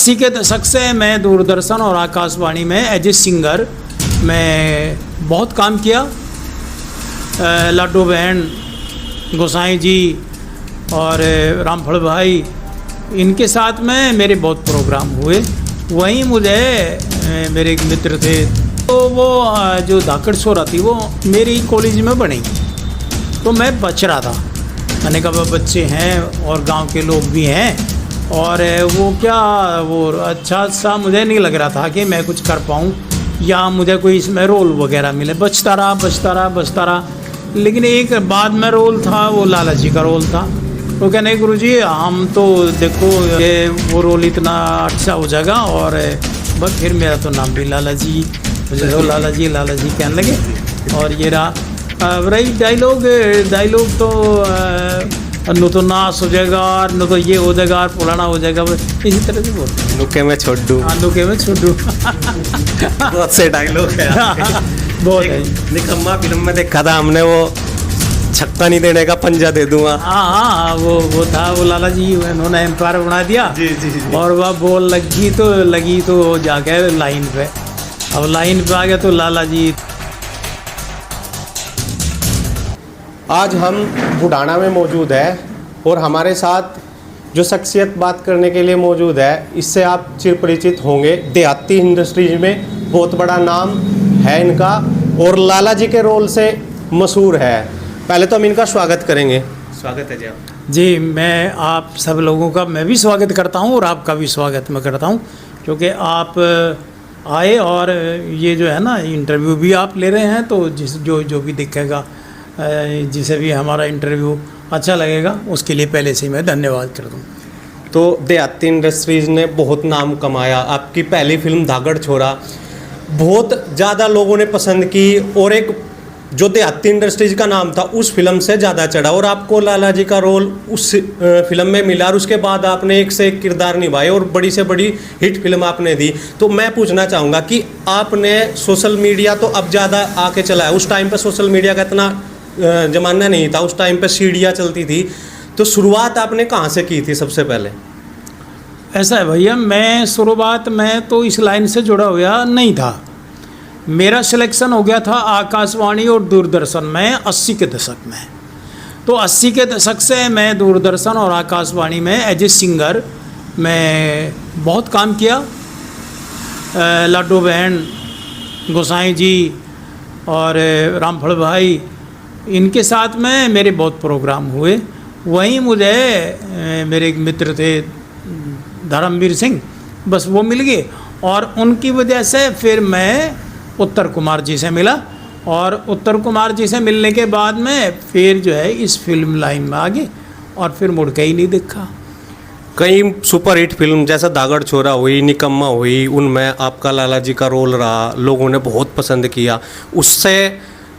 80 के दशक से मैं दूरदर्शन और आकाशवाणी में एज ए सिंगर मैं बहुत काम किया। लाडो बहन, गोसाई जी और रामफल भाई, इनके साथ में मेरे बहुत प्रोग्राम हुए। वहीं मुझे मेरे एक मित्र थे, तो वो जो धाकड़ छोरा थी वो मेरी कॉलेज में बनी, तो मैं बच रहा था। मैंने कहा बच्चे हैं और गांव के लोग भी हैं, और वो अच्छा सा मुझे नहीं लग रहा था कि मैं कुछ कर पाऊँ या मुझे कोई इसमें रोल वगैरह मिले। बचता रहा। लेकिन एक बाद में रोल था, वो लाला जी का रोल था। तो कहने गुरुजी हम तो देखो ये वो रोल इतना अच्छा हो जाएगा, और बस फिर मेरा तो नाम भी लाला जी, मुझे तो लाला जी कहने लगे। और ये रहा रही डायलॉग तो न तो नाश हो जाएगा, न तो ये हो जाएगा, पुराना हो जाएगा, इसी तरह से बोलते हैं। नुके में छोड़ दूँ। बहुत से डायलॉग है। बहुत है। निकम्मा फिल्म में देखा था हमने, वो छक्का नहीं देने का पंजा दे दूंगा। हाँ, वो था, वो लाला जी उन्होंने एम्पायर बना दिया। जी। और वह बॉल लगी तो जाके लाइन पे, अब लाइन पे आ गया तो लाला जी। आज हम बुढ़ाना में मौजूद है और हमारे साथ जो शख्सियत बात करने के लिए मौजूद है, इससे आप चिरपरिचित होंगे। देहाती इंडस्ट्रीज में बहुत बड़ा नाम है इनका और लाला जी के रोल से मशहूर है। पहले तो हम इनका स्वागत करेंगे। स्वागत है जी आप। जी, मैं आप सब लोगों का मैं भी स्वागत करता हूँ और आपका भी स्वागत मैं करता हूँ, क्योंकि आप आए और ये जो है ना इंटरव्यू भी आप ले रहे हैं। तो जो भी दिखेगा, जिसे भी हमारा इंटरव्यू अच्छा लगेगा, उसके लिए पहले से मैं धन्यवाद कर दूँ। तो देहाती इंडस्ट्रीज़ ने बहुत नाम कमाया। आपकी पहली फिल्म धाकड़ छोरा बहुत ज़्यादा लोगों ने पसंद की, और एक जो देहाती इंडस्ट्रीज का नाम था उस फिल्म से ज़्यादा चढ़ा, और आपको लाला जी का रोल उस फिल्म में मिला, और उसके बाद आपने एक से एक किरदार निभाए और बड़ी से बड़ी हिट फिल्म आपने दी। तो मैं पूछना चाहूँगा कि आपने सोशल मीडिया तो अब ज़्यादा आके चला है, उस टाइम पे सोशल मीडिया का इतना ज़माना नहीं था, उस टाइम पे सीढ़ियाँ चलती थी। तो शुरुआत आपने कहाँ से की थी सबसे पहले? ऐसा है भैया, मैं शुरुआत में तो इस लाइन से जुड़ा हुआ नहीं था। मेरा सिलेक्शन हो गया था आकाशवाणी और दूरदर्शन में 80 के दशक में। तो 80 के दशक से मैं दूरदर्शन और आकाशवाणी में एज ए सिंगर मैं बहुत काम किया। लाडो बहन, गोसाई जी और रामफल भाई, इनके साथ में मेरे बहुत प्रोग्राम हुए। वहीं मुझे मेरे एक मित्र थे धर्मवीर सिंह, बस वो मिल गए, और उनकी वजह से फिर मैं उत्तर कुमार जी से मिला, और उत्तर कुमार जी से मिलने के बाद में फिर जो है इस फिल्म लाइन में आ गए, और फिर मुड़ के ही नहीं देखा। कई सुपरहिट फिल्म जैसे धाकड़ छोरा हुई, निकम्मा हुई, उनमें आपका लाला जी का रोल रहा, लोगों ने बहुत पसंद किया। उससे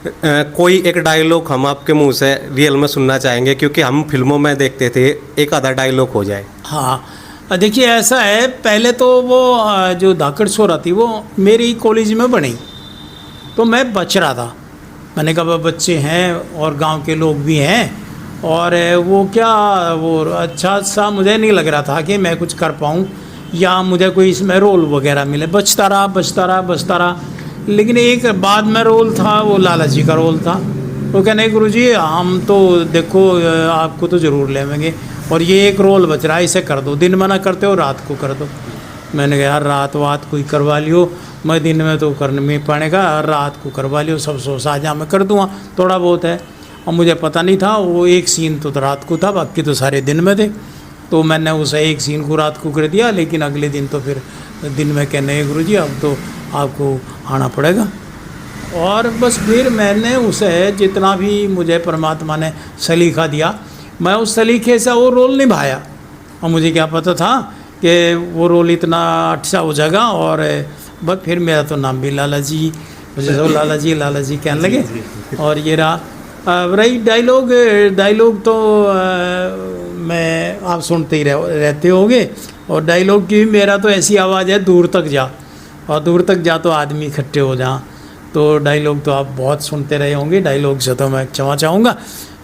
कोई एक डायलॉग हम आपके मुंह से रियल में सुनना चाहेंगे, क्योंकि हम फिल्मों में देखते थे एक आधा डायलॉग हो जाए। हाँ, देखिए ऐसा है, पहले तो वो जो धाकड़ छोरा थी वो मेरी कॉलेज में बनी, तो मैं बच रहा था। मैंने कहा बच्चे हैं और गांव के लोग भी हैं, और वो अच्छा सा मुझे नहीं लग रहा था कि मैं कुछ कर पाऊँ या मुझे कोई इसमें रोल वगैरह मिले। बचता रहा। लेकिन एक बाद में रोल था, वो लाला जी का रोल था। तो कहने गुरुजी हम तो देखो आपको तो ज़रूर लेंगे, और ये एक रोल बच रहा है, इसे कर दो। दिन में ना करते हो, रात को कर दो। मैंने कहा यार रात कोई करवा लियो, मैं दिन में तो करने में पड़ेगा, रात को करवा लियो, सब सो साझा मैं कर दूँगा, थोड़ा बहुत है। और मुझे पता नहीं था, वो एक सीन तो रात को था, बाकी तो सारे दिन में थे। तो मैंने उस एक सीन को रात को कर दिया, लेकिन अगले दिन तो फिर दिन में कहने गुरुजी अब तो आपको आना पड़ेगा। और बस फिर मैंने उसे जितना भी मुझे परमात्मा ने सलीका दिया, मैं उस सलीके से वो रोल निभाया। और मुझे क्या पता था कि वो रोल इतना अच्छा हो जाएगा, और बस फिर मेरा तो नाम भी लाला जी, मुझे तो लाला जी कहने लगे। और ये रही डायलॉग तो मैं आप सुनते ही रहते होंगे। और डायलॉग की मेरा तो ऐसी आवाज़ है, दूर तक जा, और दूर तक जा तो आदमी इकट्ठे हो जा। तो डायलॉग तो आप बहुत सुनते रहे होंगे। डायलॉग से तो मैं क्षमा चाहूँगा,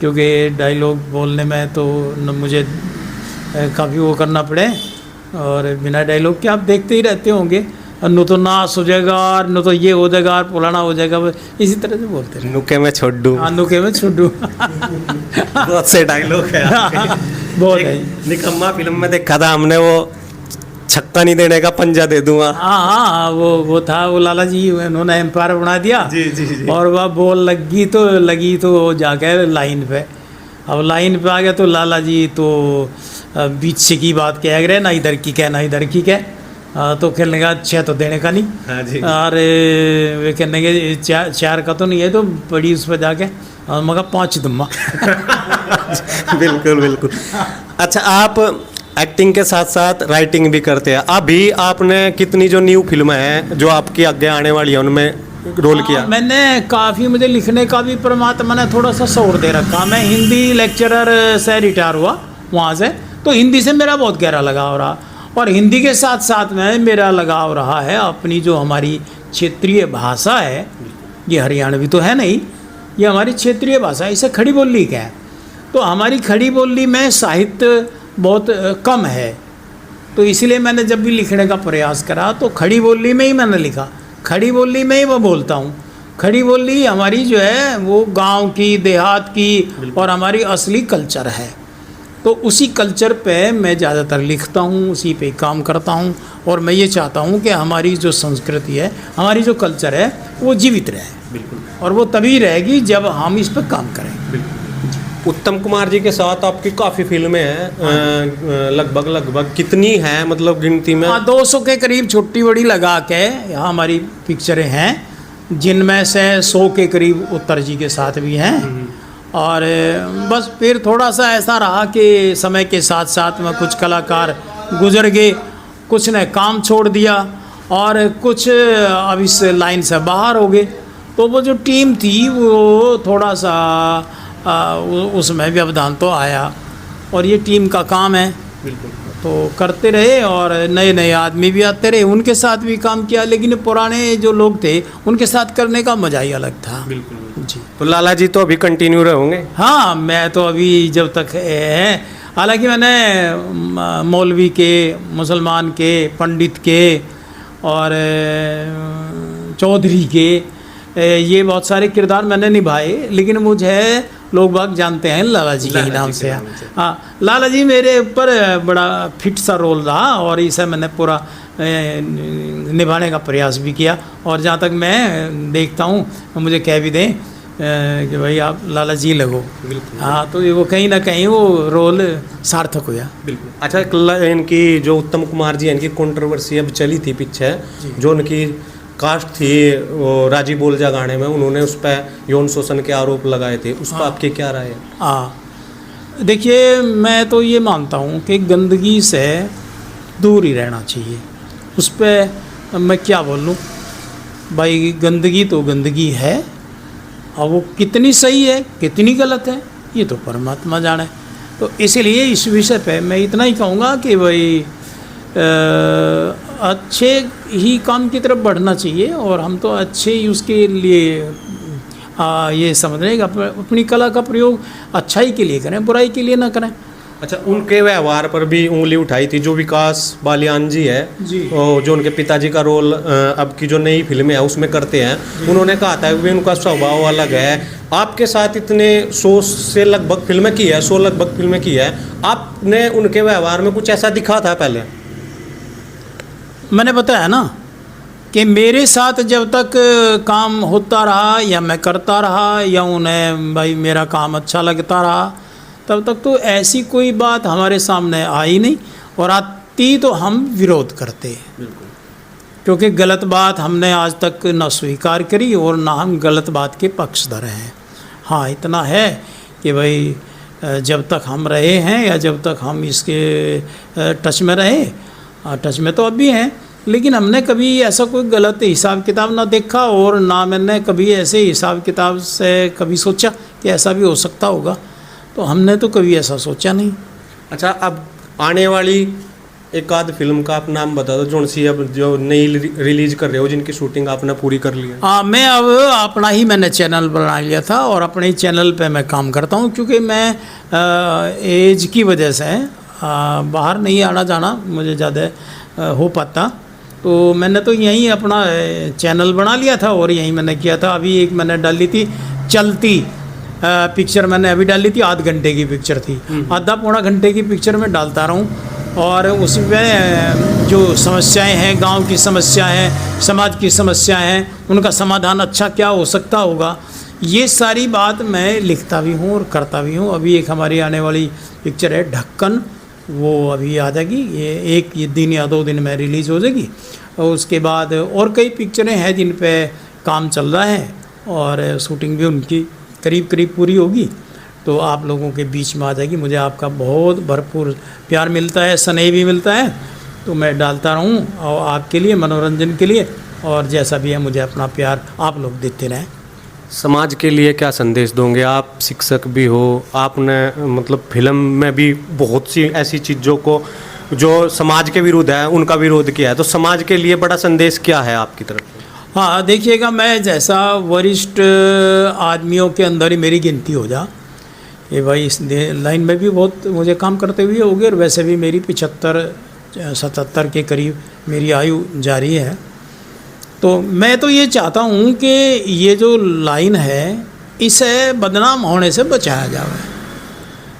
क्योंकि डायलॉग बोलने में तो मुझे काफ़ी वो करना पड़े, और बिना डायलॉग के आप देखते ही रहते होंगे, न तो नाश हो जाएगा और न तो ये हो जाएगा और पुराना हो जाएगा, इसी तरह से बोलते हैं। नुके में छोड़ दूँ, नुके में छुड्डू बहुत से डायलॉग है आपके। बहुत है। एक निकम्मा फिल्म में देखा था हमने, वो छक्का नहीं देने का पंजा दे दूंगा। हाँ हाँ, वो था, वो लाला जी उन्होंने एम्पायर बना दिया। जी जी जी। और वह बॉल लगी तो जाकर लाइन पे, अब लाइन पे आ गया तो लाला जी तो बीच से की बात कह रहे, ना इधर की कह ना इधर की कह। तो खेलने का अच्छा तो देने का नहीं। हाँ जी। और वे कहने के चार का तो नहीं है, तो बड़ी उस पर जाके मगर 5 दूंगा। बिल्कुल बिल्कुल। अच्छा, आप एक्टिंग के साथ साथ राइटिंग भी करते हैं। अभी आपने कितनी जो न्यू फिल्में हैं जो आपकी आगे आने वाली है उनमें रोल किया? मैंने काफ़ी, मुझे लिखने का भी परमात्मा ने थोड़ा सा शौक दे रखा। मैं हिंदी लेक्चरर से रिटायर हुआ वहाँ से, तो हिंदी से मेरा बहुत गहरा लगाव रहा। और हिंदी के साथ साथ में मेरा लगाव रहा है अपनी जो हमारी क्षेत्रीय भाषा है, ये हरियाणवी तो है नहीं, ये हमारी क्षेत्रीय भाषा है। इसे खड़ी बोली क्या है, तो हमारी खड़ी बोली में साहित्य बहुत कम है, तो इसलिए मैंने जब भी लिखने का प्रयास करा तो खड़ी बोली में ही मैंने लिखा, खड़ी बोली में ही मैं बोलता हूँ। खड़ी बोली हमारी जो है वो गांव की, देहात की और हमारी असली कल्चर है, तो उसी कल्चर पे मैं ज़्यादातर लिखता हूँ, उसी पे काम करता हूँ। और मैं ये चाहता हूँ कि हमारी जो संस्कृति है, हमारी जो कल्चर है वो जीवित रहे। बिल्कुल। और वो तभी रहेगी जब हम इस पर काम करें। बिल्कुल। उत्तम कुमार जी के साथ आपकी काफ़ी फिल्में हैं, लगभग कितनी हैं, मतलब गिनती में? 200 के करीब छोटी बड़ी लगा के यहाँ हमारी पिक्चरें हैं, जिनमें से 100 के करीब उत्तर जी के साथ भी हैं। और बस फिर थोड़ा सा ऐसा रहा कि समय के साथ साथ में कुछ कलाकार गुजर गए, कुछ ने काम छोड़ दिया और कुछ अब इस लाइन से बाहर हो गए। तो वो जो टीम थी वो थोड़ा सा उसमें व्यवधान तो आया, और ये टीम का काम है। बिल्कुल। तो करते रहे और नए नए आदमी भी आते रहे, उनके साथ भी काम किया, लेकिन पुराने जो लोग थे उनके साथ करने का मजा ही अलग था। बिल्कुल जी। तो लाला जी तो अभी कंटिन्यू रहेंगे? हाँ, मैं तो अभी जब तक है, हालांकि मैंने मौलवी के, मुसलमान के, पंडित के और चौधरी के, ये बहुत सारे किरदार मैंने निभाए, लेकिन मुझे लोग बाग जानते हैं लाला जी के ही नाम से। हाँ, लाला जी मेरे ऊपर बड़ा फिट सा रोल रहा और इसे मैंने पूरा निभाने का प्रयास भी किया। और जहाँ तक मैं देखता हूँ, मुझे कह भी दें कि भाई आप लाला जी लगो। बिल्कुल। हाँ, तो वो कहीं ना कहीं वो रोल सार्थक हुआ। बिल्कुल। अच्छा, इनकी जो उत्तम कुमार जी, इनकी कंट्रोवर्सी अब चली थी पीछे, जो उनकी कास्ट थी वो राजी बोलजा गाने में, उन्होंने उस पर यौन शोषण के आरोप लगाए थे, उस पर आपकी क्या राय है? हाँ, देखिए, मैं तो ये मानता हूँ कि गंदगी से दूर ही रहना चाहिए। उस पर मैं क्या बोलूँ भाई, गंदगी तो गंदगी है, और वो कितनी सही है कितनी गलत है ये तो परमात्मा जाने। तो इसीलिए इस विषय पे मैं इतना ही कहूँगा कि भाई अच्छे ही काम की तरफ बढ़ना चाहिए, और हम तो अच्छे ही उसके लिए ये समझ रहे हैं कि अपनी कला का प्रयोग अच्छाई के लिए करें, बुराई के लिए ना करें। अच्छा, उनके व्यवहार पर भी उंगली उठाई थी जो विकास बालियान जी है जी, जो उनके पिताजी का रोल अब की जो नई फिल्में है उसमें करते हैं। उन्होंने कहा था कि उनका स्वभाव अलग है। आपके साथ इतने 100 से लगभग फिल्में की है, 100 लगभग फिल्में की है, आपने उनके व्यवहार में कुछ ऐसा दिखा था पहले? मैंने बताया ना कि मेरे साथ जब तक काम होता रहा या मैं करता रहा या उन्हें भाई मेरा काम अच्छा लगता रहा, तब तक तो ऐसी कोई बात हमारे सामने आई नहीं, और आती तो हम विरोध करते हैं। बिल्कुल। क्योंकि गलत बात हमने आज तक न स्वीकार करी और ना हम गलत बात के पक्षधर हैं। हाँ, इतना है कि भाई जब तक हम रहे हैं या जब तक हम इसके टच में रहे, टच में तो अब भी हैं, लेकिन हमने कभी ऐसा कोई गलत हिसाब किताब ना देखा, और ना मैंने कभी ऐसे हिसाब किताब से कभी सोचा कि ऐसा भी हो सकता होगा, तो हमने तो कभी ऐसा सोचा नहीं। अच्छा, अब आने वाली एक आध फिल्म का आप नाम बता दो, जो सी अब जो नई रिलीज कर रहे हो, जिनकी शूटिंग आपने पूरी कर ली है। हाँ, मैं अब अपना ही मैंने चैनल बना लिया था और अपने ही चैनल पे मैं काम करता हूँ, क्योंकि मैं एज की वजह से बाहर नहीं आना जाना मुझे ज़्यादा हो पाता, तो मैंने तो यहीं अपना चैनल बना लिया था और यहीं मैंने किया था। अभी एक मैंने डाली थी चलती पिक्चर, मैंने अभी डाली थी, आध घंटे की पिक्चर थी, आधा पौना घंटे की पिक्चर में डालता रहूँ और उसमें जो समस्याएं हैं, गांव की समस्याएं हैं, समाज की समस्याएं हैं, उनका समाधान अच्छा क्या हो सकता होगा, ये सारी बात मैं लिखता भी हूँ और करता भी हूँ। अभी एक हमारी आने वाली पिक्चर है ढक्कन, वो अभी आ जाएगी, ये दिन या 2 दिन में रिलीज़ हो जाएगी। और उसके बाद और कई पिक्चरें हैं जिन पे काम चल रहा है और शूटिंग भी उनकी करीब करीब पूरी होगी, तो आप लोगों के बीच में आ जाएगी। मुझे आपका बहुत भरपूर प्यार मिलता है, स्नेह भी मिलता है, तो मैं डालता रहूँ और आपके लिए, मनोरंजन के लिए, और जैसा भी है मुझे अपना प्यार आप लोग देते रहें। समाज के लिए क्या संदेश दोगे? आप शिक्षक भी हो, आपने मतलब फिल्म में भी बहुत सी ऐसी चीज़ों को जो समाज के विरुद्ध है उनका विरोध किया है, तो समाज के लिए बड़ा संदेश क्या है आपकी तरफ से? हाँ देखिएगा, मैं जैसा वरिष्ठ आदमियों के अंदर ही मेरी गिनती हो जा, ये भाई इस लाइन में भी बहुत मुझे काम करते हुए हो गए, और वैसे भी मेरी 75-77 के करीब मेरी आयु जारी है। तो मैं तो ये चाहता हूँ कि ये जो लाइन है इसे बदनाम होने से बचाया जाए।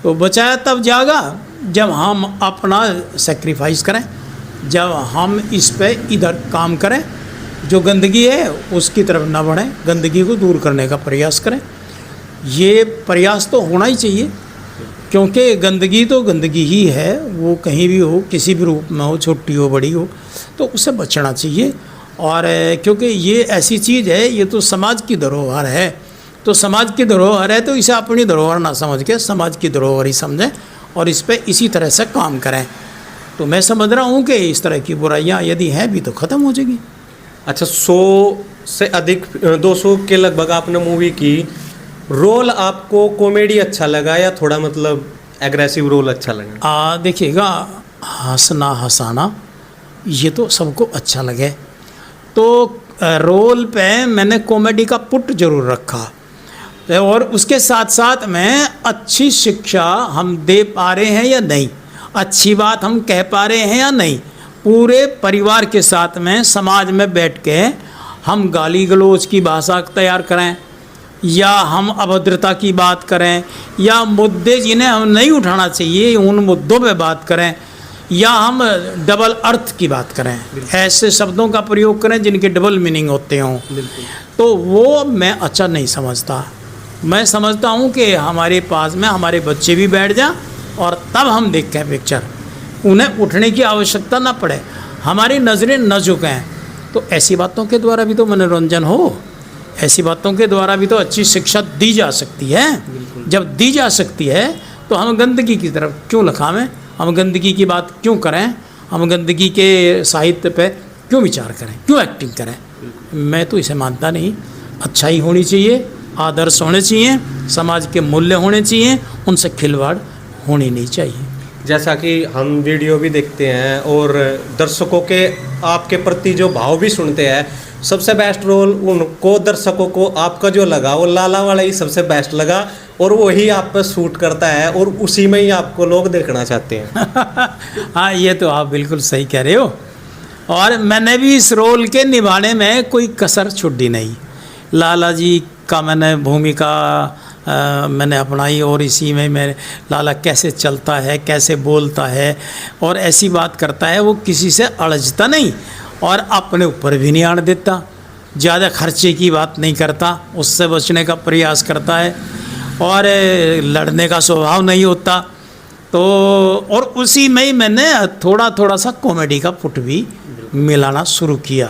तो बचाया तब जाएगा जब हम अपना सेक्रीफाइस करें, जब हम इस पे इधर काम करें, जो गंदगी है उसकी तरफ ना बढ़ें, गंदगी को दूर करने का प्रयास करें। ये प्रयास तो होना ही चाहिए, क्योंकि गंदगी तो गंदगी ही है, वो कहीं भी हो, किसी भी रूप में हो, छोटी हो बड़ी हो, तो उससे बचना चाहिए। और क्योंकि ये ऐसी चीज़ है, ये तो समाज की धरोहर है, तो समाज की धरोहर है तो इसे अपनी धरोहर ना समझ के समाज की धरोहर ही समझें और इस पे इसी तरह से काम करें। तो मैं समझ रहा हूँ कि इस तरह की बुराइयाँ यदि हैं भी तो ख़त्म हो जाएगी। अच्छा, 100 से अधिक 200 के लगभग आपने मूवी की, रोल आपको कॉमेडी अच्छा लगा या थोड़ा मतलब एग्रेसिव रोल अच्छा लगा? देखिएगा, हंसना हंसाना ये तो सबको अच्छा लगे, तो रोल पे मैंने कॉमेडी का पुट जरूर रखा, और उसके साथ साथ में अच्छी शिक्षा हम दे पा रहे हैं या नहीं, अच्छी बात हम कह पा रहे हैं या नहीं, पूरे परिवार के साथ में समाज में बैठ के हम गाली गलौज की भाषा तैयार करें, या हम अभद्रता की बात करें, या मुद्दे जिन्हें हम नहीं उठाना चाहिए उन मुद्दों पे बात करें, या हम डबल अर्थ की बात करें, ऐसे शब्दों का प्रयोग करें जिनके डबल मीनिंग होते हों, तो वो मैं अच्छा नहीं समझता। मैं समझता हूँ कि हमारे पास में हमारे बच्चे भी बैठ जाएं और तब हम देखें पिक्चर, उन्हें उठने की आवश्यकता ना पड़े, हमारी नज़रें न झुकें। तो ऐसी बातों के द्वारा भी तो मनोरंजन हो, ऐसी बातों के द्वारा भी तो अच्छी शिक्षा दी जा सकती है। जब दी जा सकती है तो हम गंदगी की तरफ क्यों लखावें, हम गंदगी की बात क्यों करें, हम गंदगी के साहित्य पे क्यों विचार करें, क्यों एक्टिंग करें। मैं तो इसे मानता नहीं। अच्छाई होनी चाहिए, आदर्श होने चाहिए, समाज के मूल्य होने चाहिए, उनसे खिलवाड़ होनी नहीं चाहिए। जैसा कि हम वीडियो भी देखते हैं और दर्शकों के आपके प्रति जो भाव भी सुनते हैं, सबसे बेस्ट रोल उनको दर्शकों को आपका जो लगा वो लाला वाला ही सबसे बेस्ट लगा, और वही आप पर सूट करता है और उसी में ही आपको लोग देखना चाहते हैं। हाँ, ये तो आप बिल्कुल सही कह रहे हो, और मैंने भी इस रोल के निभाने में कोई कसर छुड़ी नहीं। लाला जी का मैंने भूमिका मैंने अपनाई, और इसी में मैं लाला कैसे चलता है, कैसे बोलता है और ऐसी बात करता है, वो किसी से अड़जता नहीं और अपने ऊपर भी नहीं आने देता, ज़्यादा खर्चे की बात नहीं करता, उससे बचने का प्रयास करता है, और लड़ने का स्वभाव नहीं होता। तो और उसी में ही मैंने थोड़ा थोड़ा सा कॉमेडी का पुट भी मिलाना शुरू किया,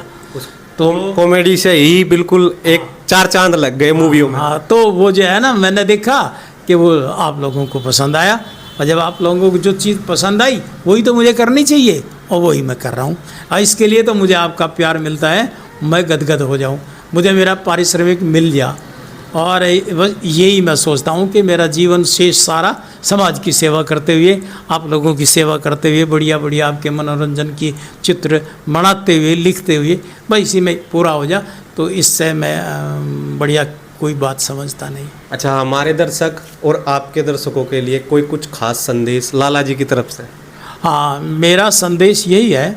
तो कॉमेडी से ही बिल्कुल एक 4 चांद लग गए मूवियों में। हाँ, तो वो जो है ना, मैंने देखा कि वो आप लोगों को पसंद आया, और जब आप लोगों को जो चीज़ पसंद आई वही तो मुझे करनी चाहिए, और वही मैं कर रहा हूँ। इसके लिए तो मुझे आपका प्यार मिलता है, मैं गदगद हो जाऊँ, मुझे मेरा पारिश्रमिक मिल जा, और बस यही मैं सोचता हूँ कि मेरा जीवन शेष सारा समाज की सेवा करते हुए, आप लोगों की सेवा करते हुए, बढ़िया बढ़िया आपके मनोरंजन की चित्र बनाते हुए, लिखते हुए, बस इसी में पूरा हो जा। तो इससे मैं बढ़िया कोई बात समझता नहीं। अच्छा, हमारे दर्शक और आपके दर्शकों के लिए कोई कुछ खास संदेश लाला जी की तरफ से? हाँ, मेरा संदेश यही है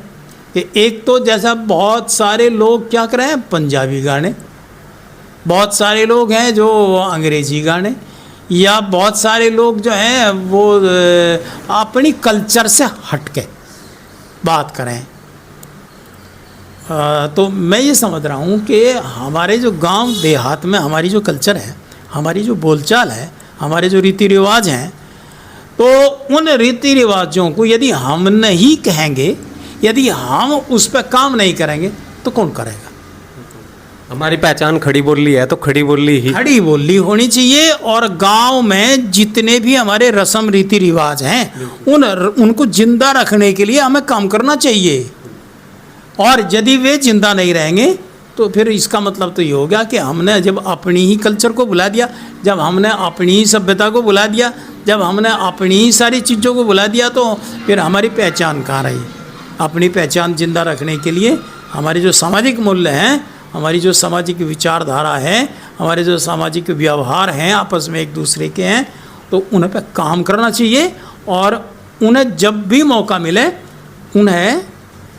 कि एक तो जैसा बहुत सारे लोग क्या कर रहे हैं, पंजाबी गाने, बहुत सारे लोग हैं जो अंग्रेजी गाने, या बहुत सारे लोग जो हैं वो अपनी कल्चर से हट के बात करें। तो मैं ये समझ रहा हूँ कि हमारे जो गांव देहात में हमारी जो कल्चर है, हमारी जो बोलचाल है, हमारे जो रीति रिवाज हैं, तो उन रीति रिवाजों को यदि हम नहीं कहेंगे, यदि हम उस पर काम नहीं करेंगे तो कौन करेगा? हमारी पहचान खड़ी बोली है, तो खड़ी बोली ही खड़ी बोली होनी चाहिए। और गांव में जितने भी हमारे रस्म रीति रिवाज हैं उनको जिंदा रखने के लिए हमें काम करना चाहिए। और यदि वे जिंदा नहीं रहेंगे तो फिर इसका मतलब तो ये हो गया कि हमने जब अपनी ही कल्चर को बुला दिया, जब हमने अपनी ही सभ्यता को बुला दिया, जब हमने अपनी ही सारी चीज़ों को बुला दिया, तो फिर हमारी पहचान कहाँ रही? अपनी पहचान जिंदा रखने के लिए हमारे जो सामाजिक मूल्य हैं, हमारी जो सामाजिक विचारधारा है, हमारे जो सामाजिक व्यवहार हैं आपस में एक दूसरे के हैं, तो उन पर काम करना चाहिए। और उन्हें जब भी मौका मिले उन्हें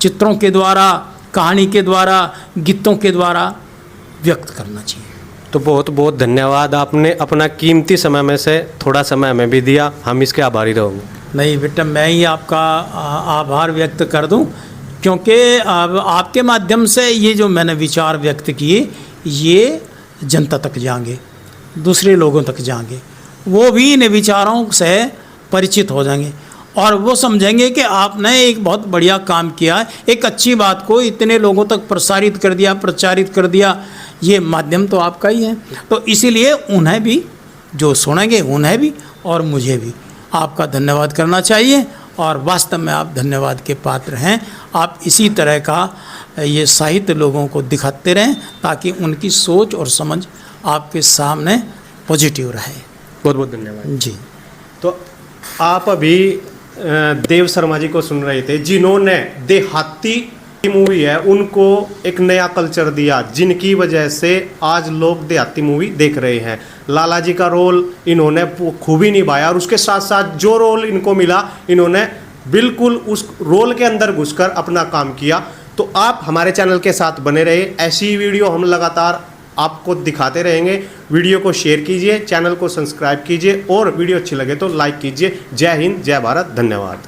चित्रों के द्वारा, कहानी के द्वारा, गीतों के द्वारा व्यक्त करना चाहिए। तो बहुत बहुत धन्यवाद, आपने अपना कीमती समय में से थोड़ा समय हमें भी दिया, हम इसके आभारी रहेंगे। नहीं बेटा, मैं ही आपका आभार व्यक्त कर दूं, क्योंकि आपके माध्यम से ये जो मैंने विचार व्यक्त किए ये जनता तक जाएंगे, दूसरे लोगों तक जाएंगे, वो भी इन विचारों से परिचित हो जाएंगे और वो समझेंगे कि आपने एक बहुत बढ़िया काम किया, एक अच्छी बात को इतने लोगों तक प्रसारित कर दिया, प्रचारित कर दिया। ये माध्यम तो आपका ही है, तो इसीलिए उन्हें भी, जो सुनेंगे उन्हें भी और मुझे भी आपका धन्यवाद करना चाहिए। और वास्तव में आप धन्यवाद के पात्र हैं। आप इसी तरह का ये साहित्य लोगों को दिखाते रहें ताकि उनकी सोच और समझ आपके सामने पॉजिटिव रहे। बहुत बहुत धन्यवाद जी। तो आप अभी देव शर्मा जी को सुन रहे थे, जिन्होंने देहाती मूवी है उनको एक नया कल्चर दिया, जिनकी वजह से आज लोग देहाती मूवी देख रहे हैं। लाला जी का रोल इन्होंने खूबी निभाया और उसके साथ साथ जो रोल इनको मिला इन्होंने बिल्कुल उस रोल के अंदर घुसकर अपना काम किया। तो आप हमारे चैनल के साथ बने रहे, ऐसी वीडियो हम लगातार आपको दिखाते रहेंगे। वीडियो को शेयर कीजिए, चैनल को सब्सक्राइब कीजिए और वीडियो अच्छी लगे तो लाइक कीजिए। जय हिंद, जय भारत, धन्यवाद।